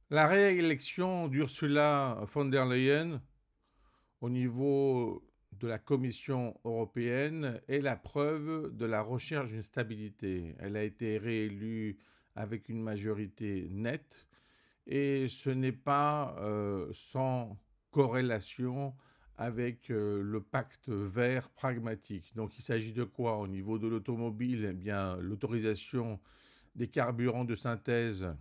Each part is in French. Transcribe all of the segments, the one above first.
La réélection d'Ursula von der Leyen au niveau de la Commission européenne est la preuve de la recherche d'une stabilité. Elle a été réélue avec une majorité nette et ce n'est pas sans corrélation avec le pacte vert pragmatique. Donc il s'agit de quoi au niveau de l'automobile? Eh bien, l'autorisation des carburants de synthèse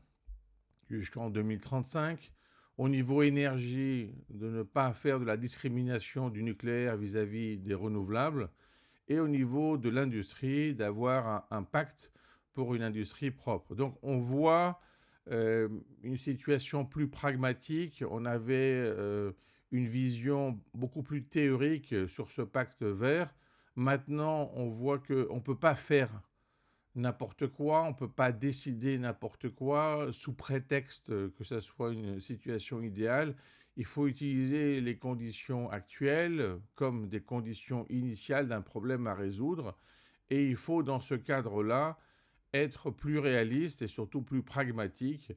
jusqu'en 2035. Au niveau énergie, de ne pas faire de la discrimination du nucléaire vis-à-vis des renouvelables. Et au niveau de l'industrie, d'avoir un pacte pour une industrie propre. Donc on voit une situation plus pragmatique. On avait une vision beaucoup plus théorique sur ce pacte vert. Maintenant, on voit qu'on ne peut pas faire n'importe quoi, on ne peut pas décider n'importe quoi sous prétexte que ce soit une situation idéale. Il faut utiliser les conditions actuelles comme des conditions initiales d'un problème à résoudre. Et il faut, dans ce cadre-là, être plus réaliste et surtout plus pragmatique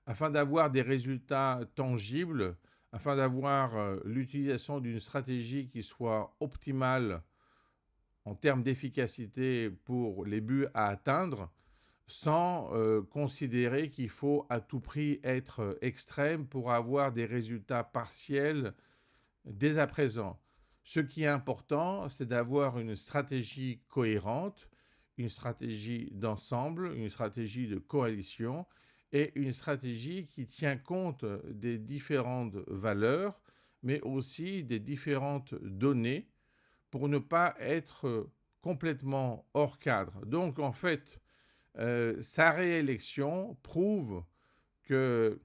afin d'avoir des résultats tangibles, afin d'avoir l'utilisation d'une stratégie qui soit optimale en termes d'efficacité pour les buts à atteindre, sans considérer qu'il faut à tout prix être extrême pour avoir des résultats partiels dès à présent. Ce qui est important, c'est d'avoir une stratégie cohérente, une stratégie d'ensemble, une stratégie de coalition et une stratégie qui tient compte des différentes valeurs, mais aussi des différentes données pour ne pas être complètement hors cadre. Donc en fait, sa réélection prouve que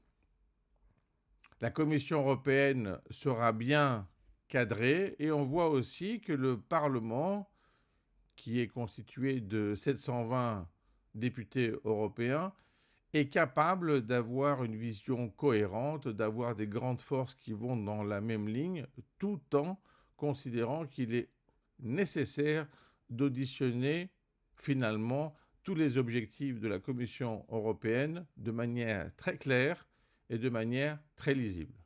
la Commission européenne sera bien cadrée et on voit aussi que le Parlement, qui est constitué de 720 députés européens, est capable d'avoir une vision cohérente, d'avoir des grandes forces qui vont dans la même ligne, tout en considérant qu'il est nécessaire d'auditionner finalement tous les objectifs de la Commission européenne de manière très claire et de manière très lisible.